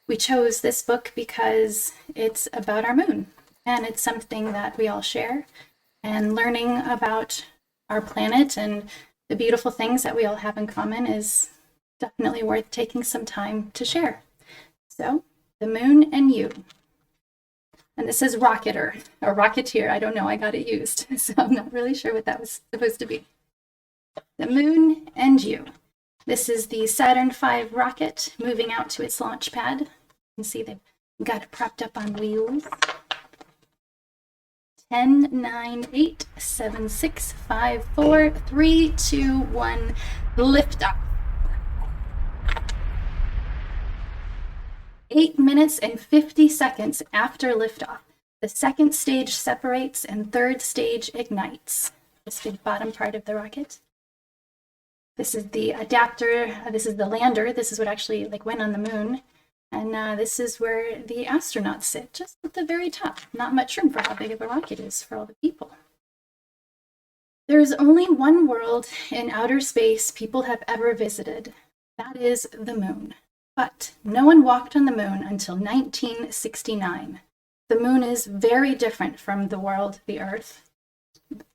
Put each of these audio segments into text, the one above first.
We chose this book because it's about our moon, and it's something that we all share. And learning about our planet and the beautiful things that we all have in common is definitely worth taking some time to share. So, The Moon and You. And this is Rocketer, or Rocketeer. I don't know, I got it used, so I'm not really sure what that was supposed to be. The Moon and You. This is the Saturn V rocket moving out to its launch pad. You can see they've got it propped up on wheels. 10, 9, 8, 7, 6, 5, 4, 3, 2, 1, liftoff. 8 minutes and 50 seconds after liftoff, the second stage separates and third stage ignites. This is the bottom part of the rocket. This is the adapter. This is the lander. This is what actually went on the moon. And this is where the astronauts sit, just at the very top. Not much room for how big of a rocket is for all the people. There is only one world in outer space people have ever visited. That is the moon. But no one walked on the moon until 1969. The moon is very different from the world, the Earth.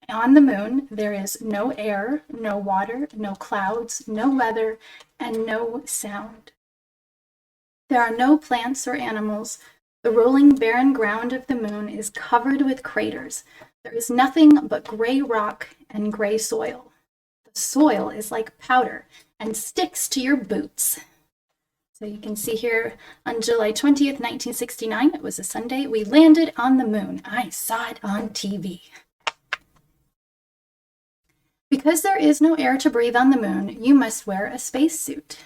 On the moon, there is no air, no water, no clouds, no weather, and no sound. There are no plants or animals. The rolling barren ground of the moon is covered with craters. There is nothing but gray rock and gray soil. The soil is like powder and sticks to your boots. So you can see here on July 20th, 1969, it was a Sunday, we landed on the moon. I saw it on TV. Because there is no air to breathe on the moon, you must wear a spacesuit.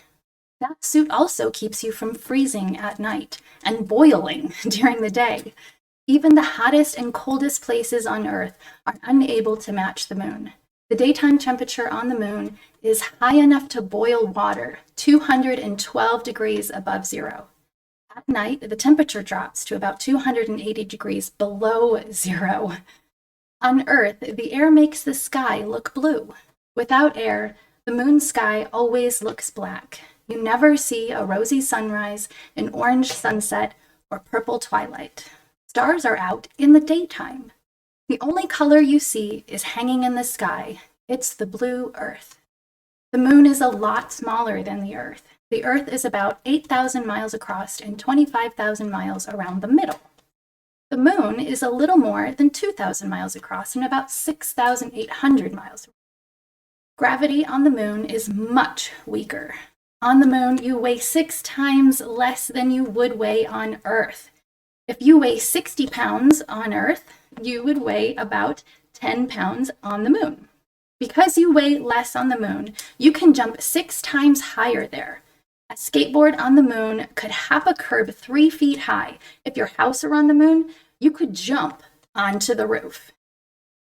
That suit also keeps you from freezing at night and boiling during the day. Even the hottest and coldest places on Earth are unable to match the moon. The daytime temperature on the moon is high enough to boil water, 212 degrees above zero. At night, the temperature drops to about 280 degrees below zero. On Earth, the air makes the sky look blue. Without air, the moon's sky always looks black. You never see a rosy sunrise, an orange sunset, or purple twilight. Stars are out in the daytime. The only color you see is hanging in the sky. It's the blue Earth. The moon is a lot smaller than the Earth. The Earth is about 8,000 miles across and 25,000 miles around the middle. The moon is a little more than 2,000 miles across and about 6,800 miles. Gravity on the moon is much weaker. On the moon, you weigh 6 times less than you would weigh on Earth. If you weigh 60 pounds on Earth, you would weigh about 10 pounds on the moon. Because you weigh less on the moon, you can jump 6 times higher there. A skateboard on the moon could hop a curb 3 feet high. If your house were on the moon, you could jump onto the roof.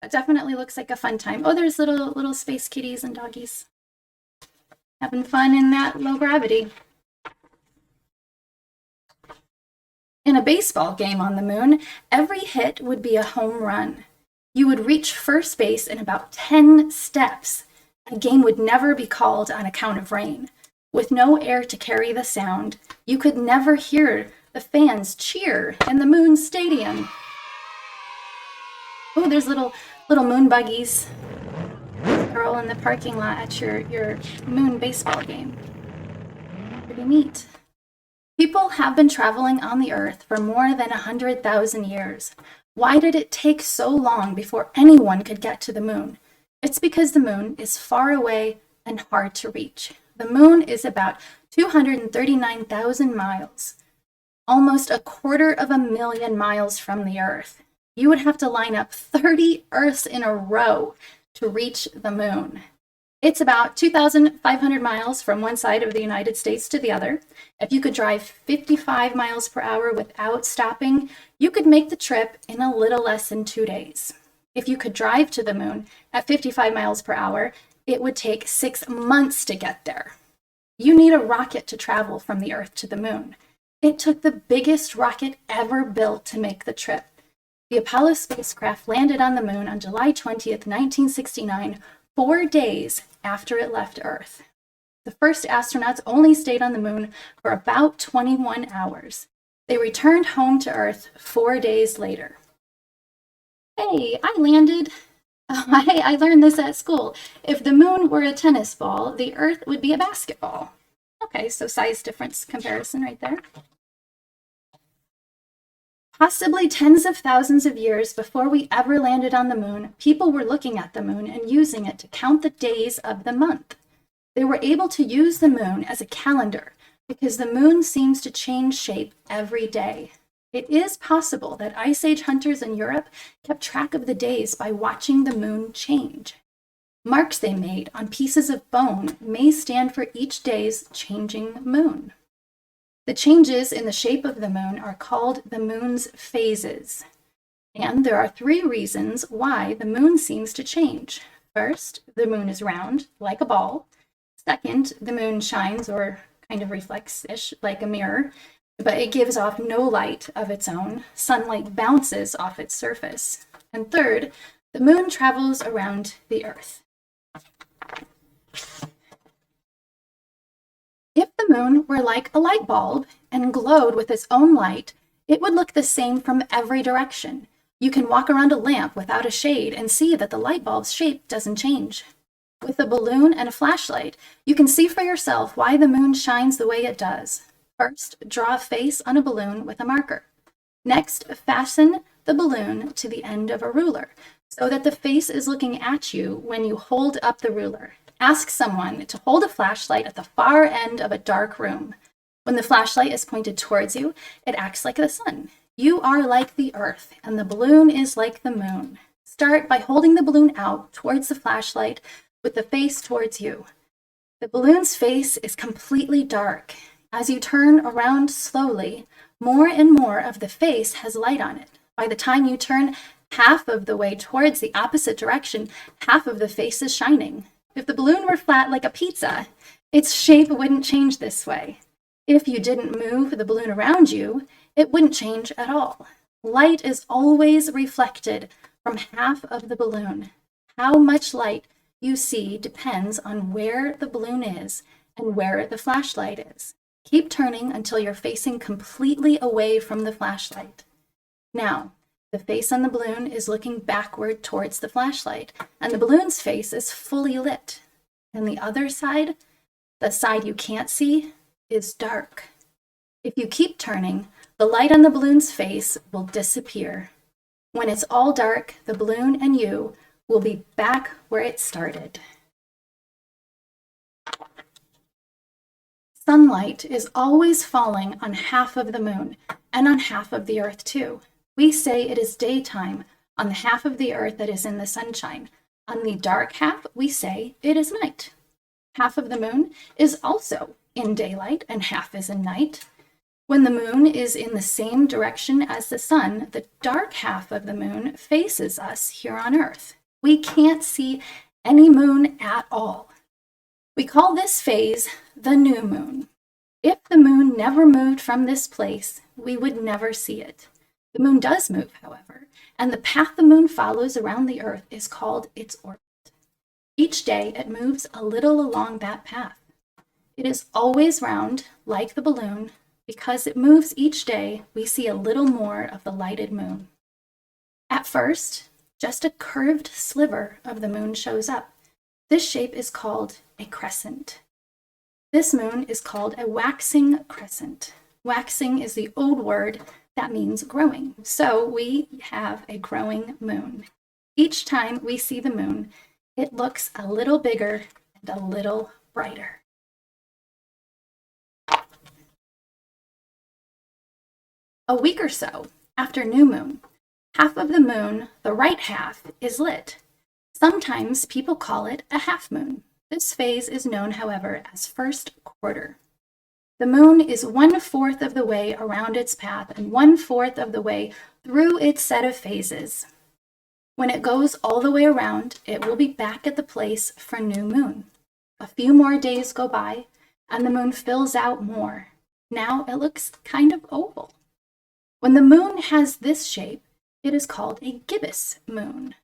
That definitely looks like a fun time. Oh, there's little space kitties and doggies having fun in that low gravity. In a baseball game on the moon, every hit would be a home run. You would reach first base in about 10 steps. A game would never be called on account of rain. With no air to carry the sound, you could never hear the fans cheer in the moon stadium. Oh, there's little moon buggies. Girl in the parking lot at your moon baseball game. Pretty neat. People have been traveling on the Earth for more than 100,000 years. Why did it take so long before anyone could get to the moon? It's because the moon is far away and hard to reach. The moon is about 239,000 miles, almost 250,000 miles from the Earth. You would have to line up 30 Earths in a row to reach the moon. It's about 2,500 miles from one side of the United States to the other. If you could drive 55 miles per hour without stopping, you could make the trip in a little less than 2 days. If you could drive to the moon at 55 miles per hour, it would take 6 months to get there. You need a rocket to travel from the Earth to the moon. It took the biggest rocket ever built to make the trip. The Apollo spacecraft landed on the moon on July 20th, 1969, 4 days after it left Earth. The first astronauts only stayed on the moon for about 21 hours. They returned home to Earth 4 days later. Hey, I landed. I learned this at school. If the moon were a tennis ball, the Earth would be a basketball. Okay, so size difference comparison right there. Possibly tens of thousands of years before we ever landed on the moon, people were looking at the moon and using it to count the days of the month. They were able to use the moon as a calendar because the moon seems to change shape every day. It is possible that Ice Age hunters in Europe kept track of the days by watching the moon change. Marks they made on pieces of bone may stand for each day's changing moon. The changes in the shape of the moon are called the moon's phases. And there are 3 reasons why the moon seems to change. First, the moon is round, like a ball. Second, the moon shines or kind of reflects-ish, like a mirror, but it gives off no light of its own. Sunlight bounces off its surface. And third, the moon travels around the Earth. If the moon were like a light bulb and glowed with its own light, it would look the same from every direction. You can walk around a lamp without a shade and see that the light bulb's shape doesn't change. With a balloon and a flashlight, you can see for yourself why the moon shines the way it does. First, draw a face on a balloon with a marker. Next, fasten the balloon to the end of a ruler so that the face is looking at you when you hold up the ruler. Ask someone to hold a flashlight at the far end of a dark room. When the flashlight is pointed towards you, it acts like the sun. You are like the Earth, and the balloon is like the moon. Start by holding the balloon out towards the flashlight with the face towards you. The balloon's face is completely dark. As you turn around slowly, more and more of the face has light on it. By the time you turn half of the way towards the opposite direction, half of the face is shining. If the balloon were flat like a pizza, its shape wouldn't change this way. If you didn't move the balloon around you, it wouldn't change at all. Light is always reflected from half of the balloon. How much light you see depends on where the balloon is and where the flashlight is. Keep turning until you're facing completely away from the flashlight. Now, the face on the balloon is looking backward towards the flashlight, and the balloon's face is fully lit. And the other side, the side you can't see, is dark. If you keep turning, the light on the balloon's face will disappear. When it's all dark, the balloon and you will be back where it started. Sunlight is always falling on half of the moon and on half of the Earth too. We say it is daytime on the half of the Earth that is in the sunshine. On the dark half, we say it is night. Half of the moon is also in daylight and half is in night. When the moon is in the same direction as the sun, the dark half of the moon faces us here on Earth. We can't see any moon at all. We call this phase the new moon. If the moon never moved from this place, we would never see it. The moon does move, however, and the path the moon follows around the Earth is called its orbit. Each day, it moves a little along that path. It is always round, like the balloon. Because it moves each day, we see a little more of the lighted moon. At first, just a curved sliver of the moon shows up. This shape is called a crescent. This moon is called a waxing crescent. Waxing is the old word that means growing. So we have a growing moon. Each time we see the moon, it looks a little bigger and a little brighter. A week or so after new moon, half of the moon, the right half, is lit. Sometimes people call it a half moon. This phase is known, however, as first quarter. The moon is 1/4 of the way around its path and 1/4 of the way through its set of phases. When it goes all the way around, it will be back at the place for new moon. A few more days go by, and the moon fills out more. Now it looks kind of oval. When the moon has this shape, it is called a gibbous moon.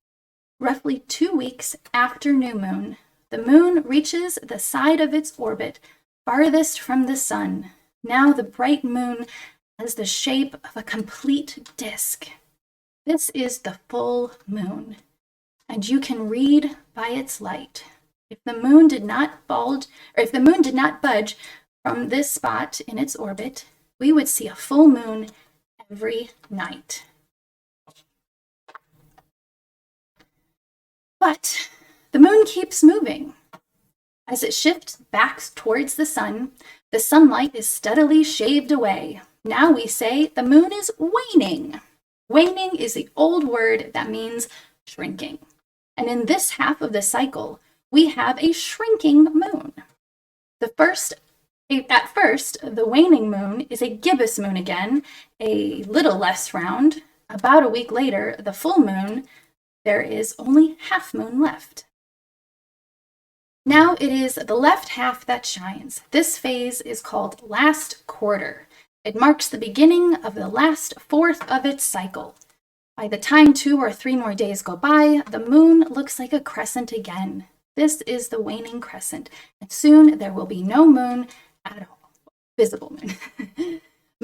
Roughly 2 weeks after new moon, the moon reaches the side of its orbit farthest from the sun. Now the bright moon has the shape of a complete disk. This is the full moon, and you can read by its light. If the moon did not bulge, or if the moon did not budge from this spot in its orbit, we would see a full moon every night. But the moon keeps moving. As it shifts back towards the sunlight is steadily shaved away. Now we say the moon is waning. Waning is the old word that means shrinking. And in this half of the cycle, we have a shrinking moon. At first, the waning moon is a gibbous moon again, a little less round. About a week later, the full moon, there is only half moon left. Now it is the left half that shines. This phase is called last quarter. It marks the beginning of the last fourth of its cycle. By the time 2 or 3 more days go by, the moon looks like a crescent again. This is the waning crescent, and soon there will be no moon at all. Visible moon.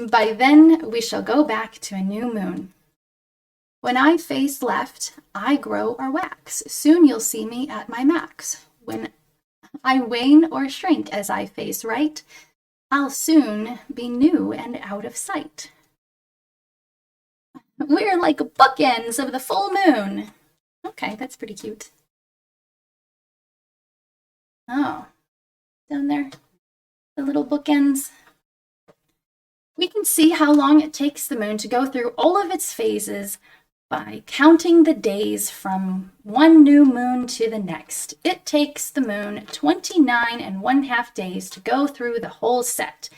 By then, we shall go back to a new moon. When I face left, I grow or wax. Soon you'll see me at my max. When I wane or shrink as I face right, I'll soon be new and out of sight. We're like bookends of the full moon. Okay, that's pretty cute. Oh, down there, the little bookends. We can see how long it takes the moon to go through all of its phases by counting the days from one new moon to the next. It takes the moon 29½ days to go through the whole set.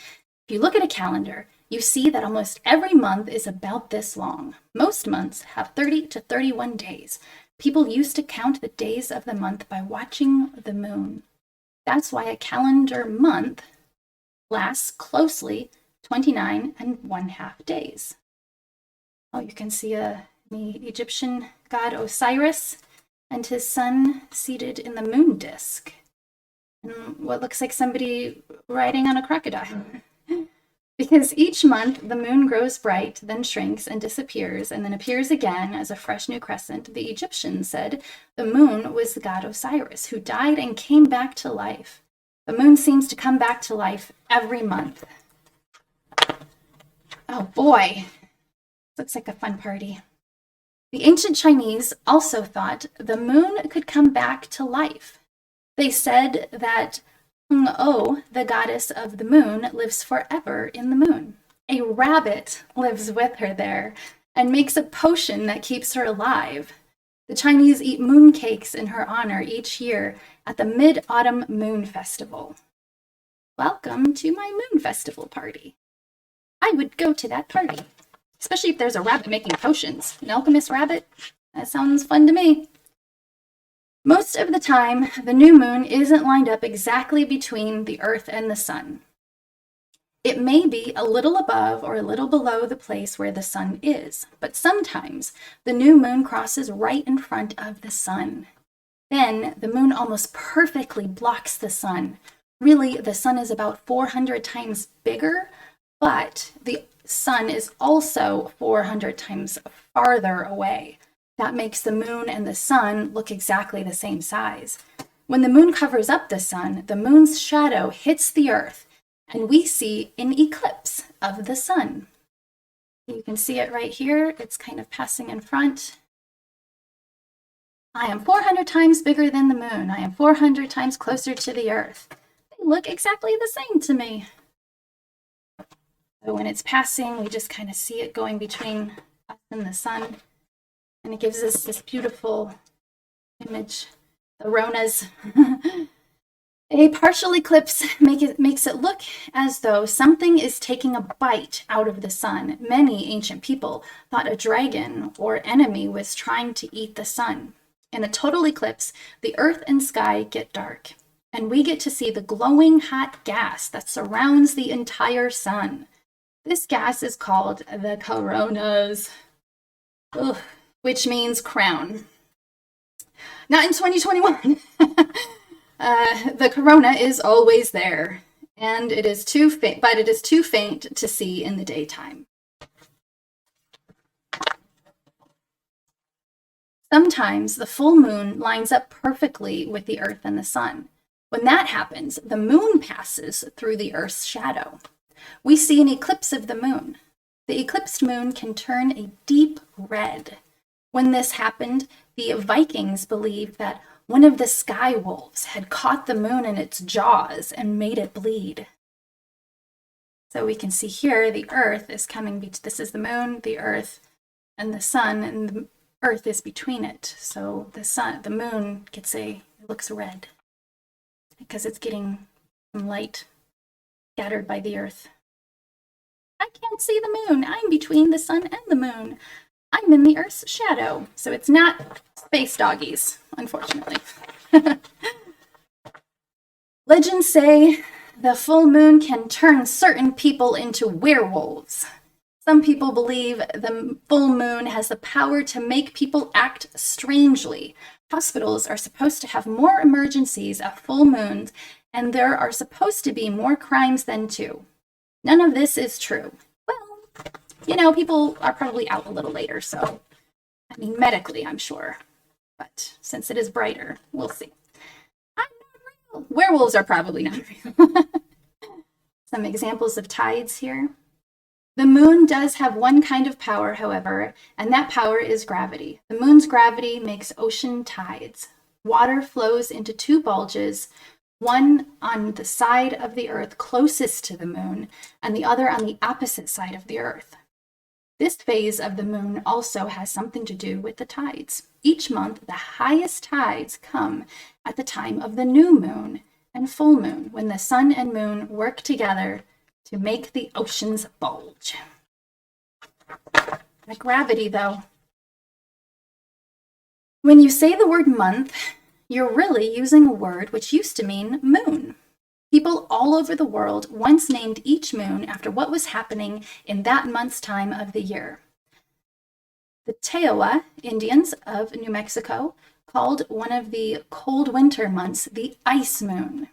If you look at a calendar, you see that almost every month is about this long. Most months have 30 to 31 days. People used to count the days of the month by watching the moon. That's why a calendar month lasts closely 29½ days. Oh, you can see the Egyptian god Osiris and his son seated in the moon disk. And what looks like somebody riding on a crocodile. Because each month the moon grows bright, then shrinks and disappears, and then appears again as a fresh new crescent, the Egyptians said the moon was the god Osiris, who died and came back to life. The moon seems to come back to life every month. Oh boy, looks like a fun party. The ancient Chinese also thought the moon could come back to life. They said that NOAA, the goddess of the moon, lives forever in the moon. A rabbit lives with her there and makes a potion that keeps her alive. The Chinese eat moon cakes in her honor each year at the Mid-Autumn Moon Festival. Welcome to my moon festival party. I would go to that party. Especially if there's a rabbit making potions. An alchemist rabbit? That sounds fun to me. Most of the time, the new moon isn't lined up exactly between the Earth and the sun. It may be a little above or a little below the place where the sun is, but sometimes the new moon crosses right in front of the sun. Then the moon almost perfectly blocks the sun. Really, the sun is about 400 times bigger, but the sun is also 400 times farther away. That makes the moon and the sun look exactly the same size. When the moon covers up the sun, the moon's shadow hits the earth, and we see an eclipse of the sun. You can see it right here. It's kind of passing in front. I am 400 times bigger than the moon. I am 400 times closer to the earth. They look exactly the same to me. So when it's passing, we just kind of see it going between us and the sun. And it gives us this beautiful image, the Ronas. A partial eclipse makes it look as though something is taking a bite out of the sun. Many ancient people thought a dragon or enemy was trying to eat the sun. In a total eclipse, the earth and sky get dark, and we get to see the glowing hot gas that surrounds the entire sun. This gas is called the coronas, which means crown. Not in 2021. The corona is always there, and it is too faint, but it is too faint to see in the daytime. Sometimes the full moon lines up perfectly with the Earth and the sun. When that happens, the moon passes through the Earth's shadow. We see an eclipse of the moon. The eclipsed moon can turn a deep red. When this happened, the Vikings believed that one of the sky wolves had caught the moon in its jaws and made it bleed. So we can see here the Earth is coming, this is the moon, the Earth, and the sun, and the Earth is between it. So the moon it looks red because it's getting some light scattered by the Earth. I can't see the moon. I'm between the sun and the moon. I'm in the Earth's shadow. So it's not space doggies, unfortunately. Legends say the full moon can turn certain people into werewolves. Some people believe the full moon has the power to make people act strangely. Hospitals are supposed to have more emergencies at full moons, and there are supposed to be more crimes then too. None of this is true. Well, people are probably out a little later, so, medically, I'm sure. But since it is brighter, we'll see. I'm not real. Werewolves are probably not real. Some examples of tides here. The moon does have one kind of power, however, and that power is gravity. The moon's gravity makes ocean tides. Water flows into two bulges, one on the side of the Earth closest to the moon, and the other on the opposite side of the Earth. This phase of the moon also has something to do with the tides. Each month, the highest tides come at the time of the new moon and full moon, when the sun and moon work together to make the oceans bulge. The gravity, though. When you say the word month, you're really using a word which used to mean moon. People all over the world once named each moon after what was happening in that month's time of the year. The NOAA Indians of New Mexico called one of the cold winter months the ice moon.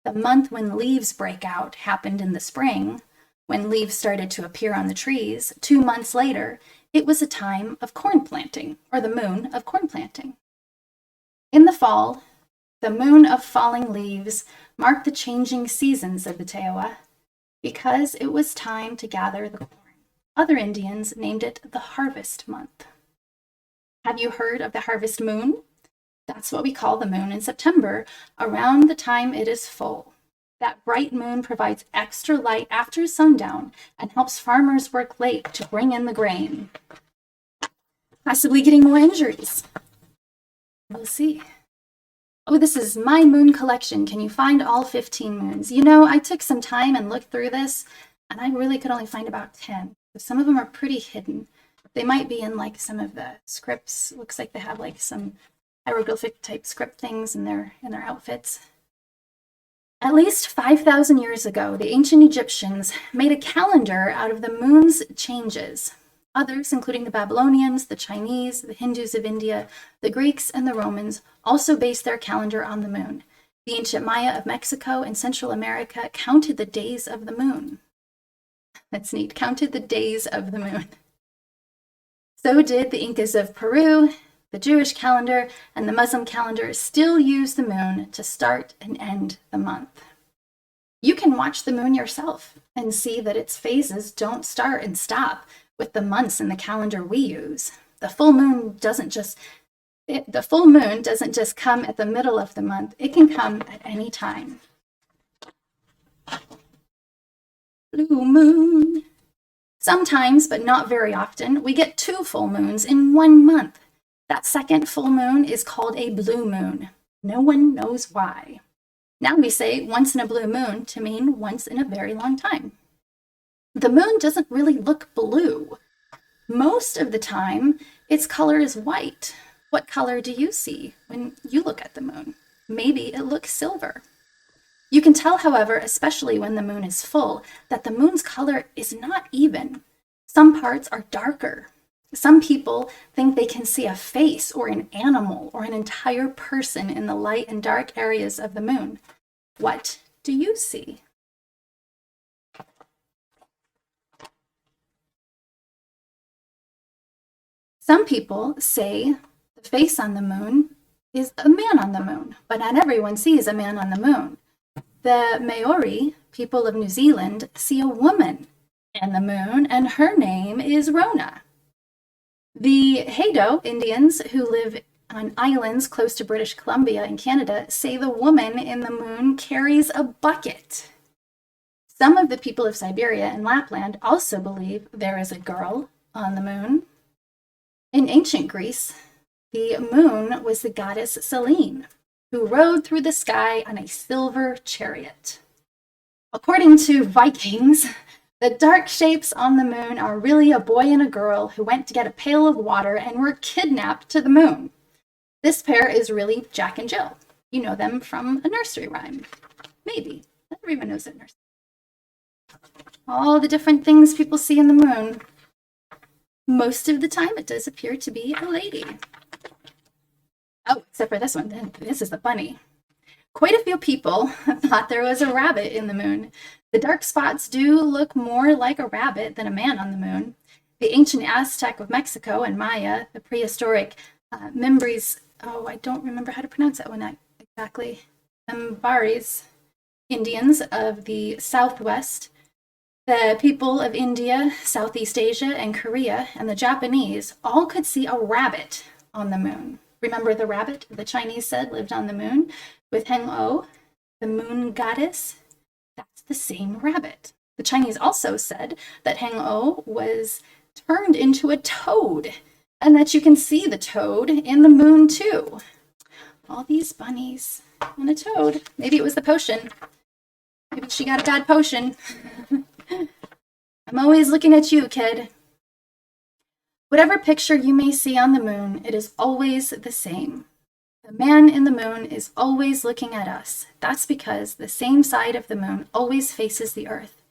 The month when leaves break out happened in the spring. When leaves started to appear on the trees, 2 months later, it was a time of corn planting, or the moon of corn planting. In the fall, the moon of falling leaves marked the changing seasons of the NOAA because it was time to gather the corn. Other Indians named it the harvest month. Have you heard of the harvest moon? That's what we call the moon in September, around the time it is full. That bright moon provides extra light after sundown and helps farmers work late to bring in the grain, possibly getting more injuries. We'll see. Oh, this is my moon collection. Can you find all 15 moons? I took some time and looked through this, and I really could only find about 10. Some of them are pretty hidden. They might be in some of the scripts. Looks like they have some hieroglyphic type script things in their outfits. At least 5,000 years ago, the ancient Egyptians made a calendar out of the moon's changes. Others, including the Babylonians, the Chinese, the Hindus of India, the Greeks, and the Romans, also based their calendar on the moon. The ancient Maya of Mexico and Central America counted the days of the moon. That's neat, counted the days of the moon. So did the Incas of Peru. The Jewish calendar and the Muslim calendar still use the moon to start and end the month. You can watch the moon yourself and see that its phases don't start and stop with the months in the calendar we use. The full moon doesn't just come at the middle of the month. It can come at any time. Blue moon. Sometimes, but not very often, we get 2 full moons in 1 month. That second full moon is called a blue moon. No one knows why. Now we say once in a blue moon to mean once in a very long time. The moon doesn't really look blue. Most of the time, its color is white. What color do you see when you look at the moon? Maybe it looks silver. You can tell, however, especially when the moon is full, that the moon's color is not even. Some parts are darker. Some people think they can see a face or an animal or an entire person in the light and dark areas of the moon. What do you see? Some people say the face on the moon is a man on the moon, but not everyone sees a man on the moon. The Maori, people of New Zealand, see a woman on the moon, and her name is Rona. The Haida Indians, who live on islands close to British Columbia in Canada, say the woman in the moon carries a bucket. Some of the people of Siberia and Lapland also believe there is a girl on the moon. In ancient Greece, the moon was the goddess Selene, who rode through the sky on a silver chariot. According to Vikings, the dark shapes on the moon are really a boy and a girl who went to get a pail of water and were kidnapped to the moon. This pair is really Jack and Jill. You know them from a nursery rhyme. Maybe. Everyone knows it. Nursery. All the different things people see in the moon. Most of the time, it does appear to be a lady. Oh, except for this one. This is the bunny. Quite a few people thought there was a rabbit in the moon. The dark spots do look more like a rabbit than a man on the moon. The ancient Aztec of Mexico and Maya, the prehistoric Mimbres, I don't remember how to pronounce that one exactly, Mbaris Indians of the Southwest, the people of India, Southeast Asia, and Korea, and the Japanese all could see a rabbit on the moon. Remember the rabbit the Chinese said lived on the moon with Heng-O, the moon goddess? That's the same rabbit. The Chinese also said that Heng-O was turned into a toad, and that you can see the toad in the moon too. All these bunnies and a toad. Maybe it was the potion. Maybe she got a bad potion. I'm always looking at you, kid. Whatever picture you may see on the moon, it is always the same. The man in the moon is always looking at us. That's because the same side of the moon always faces the Earth.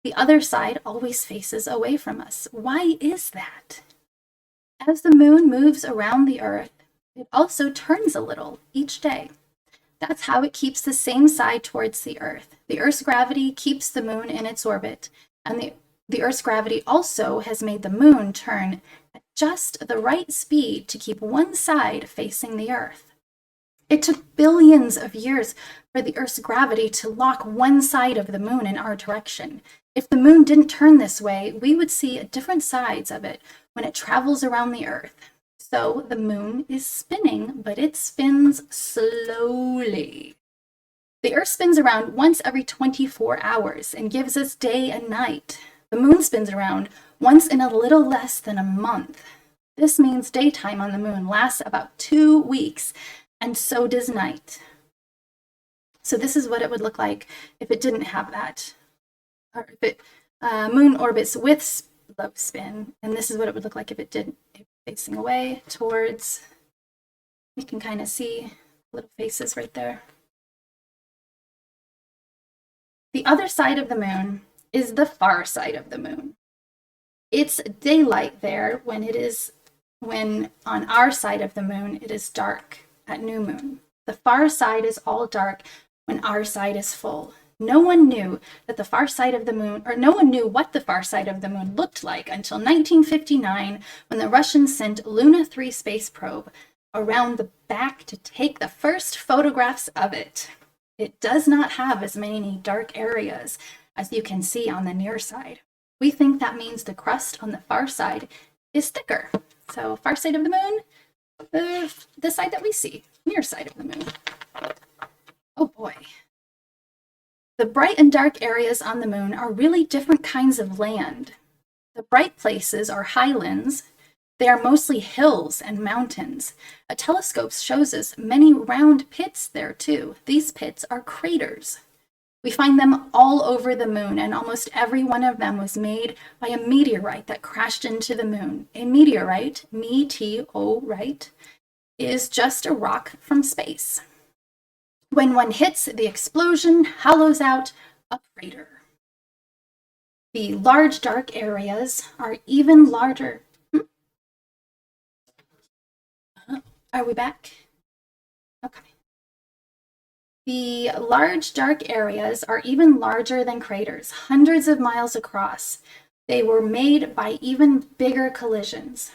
The other side always faces away from us. Why is that? As the moon moves around the Earth, it also turns a little each day. That's how it keeps the same side towards the Earth. The Earth's gravity keeps the moon in its orbit, and the Earth's gravity also has made the moon turn at just the right speed to keep one side facing the Earth. It took billions of years for the Earth's gravity to lock one side of the moon in our direction. If the moon didn't turn this way, we would see different sides of it when it travels around the Earth. So the moon is spinning, but it spins slowly. The Earth spins around once every 24 hours and gives us day and night. The moon spins around once in a little less than a month. This means daytime on the moon lasts about 2 weeks, and so does night. So this is what it would look like if it didn't have that. Or if it moon orbits with slow spin, and this is what it would look like if it didn't. Facing away towards, you can kind of see little faces right there. The other side of the moon is the far side of the moon. It's daylight there when on our side of the moon it is dark at new moon. The far side is all dark when our side is full. No one knew that the far side of the moon, or no one knew what the far side of the moon looked like until 1959, when the Russians sent Luna 3 space probe around the back to take the first photographs of it. It does not have as many dark areas as you can see on the near side. We think that means the crust on the far side is thicker. So far side of the moon, the side that we see, near side of the moon. Oh boy. The bright and dark areas on the moon are really different kinds of land. The bright places are highlands. They are mostly hills and mountains. A telescope shows us many round pits there too. These pits are craters. We find them all over the moon, and almost every one of them was made by a meteorite that crashed into the moon. A meteorite, meteorite, is just a rock from space. When one hits, the explosion hollows out a crater. The large dark areas are even larger. Are we back? Okay. The large dark areas are even larger than craters, hundreds of miles across. They were made by even bigger collisions.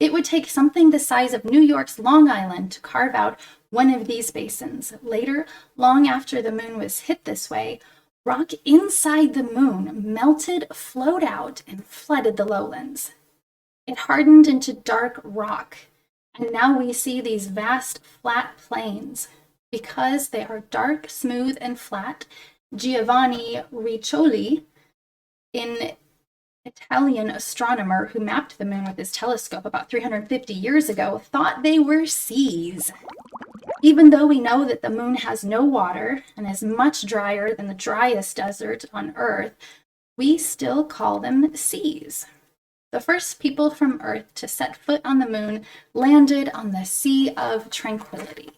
It would take something the size of New York's Long Island to carve out one of these basins. Later, long after the moon was hit this way, rock inside the moon melted, flowed out, and flooded the lowlands. It hardened into dark rock, and now we see these vast flat plains. Because they are dark, smooth, and flat, Giovanni Riccioli, an Italian astronomer who mapped the moon with his telescope about 350 years ago, thought they were seas. Even though we know that the moon has no water and is much drier than the driest desert on Earth, we still call them seas. The first people from Earth to set foot on the moon landed on the Sea of Tranquility.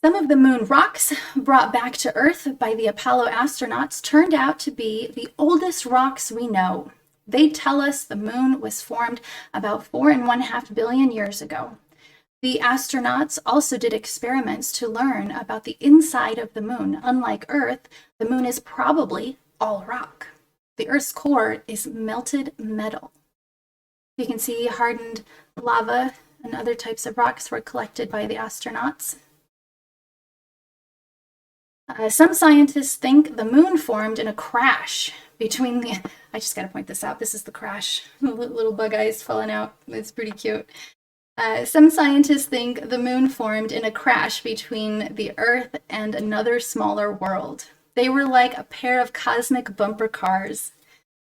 Some of the moon rocks brought back to Earth by the Apollo astronauts turned out to be the oldest rocks we know. They tell us the moon was formed about 4.5 billion years ago. The astronauts also did experiments to learn about the inside of the moon. Unlike Earth, the moon is probably all rock. The Earth's core is melted metal. You can see hardened lava and other types of rocks were collected by the astronauts. Some scientists think the moon formed in a crash between the... I just got to point this out. This is the crash. Little bug eyes falling out. It's pretty cute. Some scientists think the moon formed in a crash between the Earth and another smaller world. They were like a pair of cosmic bumper cars.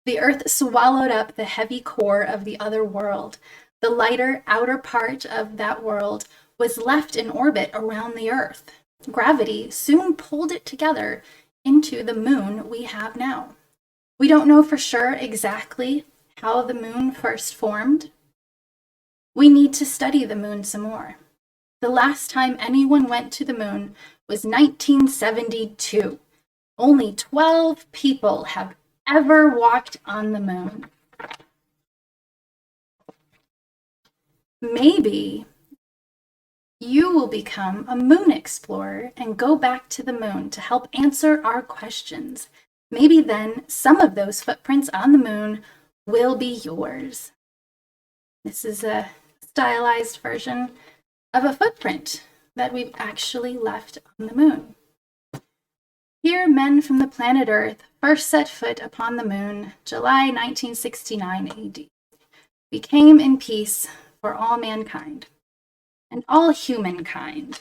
The Earth swallowed up the heavy core of the other world. The lighter outer part of that world was left in orbit around the Earth. Gravity soon pulled it together into the moon we have now. We don't know for sure exactly how the moon first formed. We need to study the moon some more. The last time anyone went to the moon was 1972. Only 12 people have ever walked on the moon. Maybe you will become a moon explorer and go back to the moon to help answer our questions. Maybe then some of those footprints on the moon will be yours. This is a stylized version of a footprint that we've actually left on the moon. Here, men from the planet Earth first set foot upon the moon, July 1969 AD. We came in peace for all mankind. And all humankind.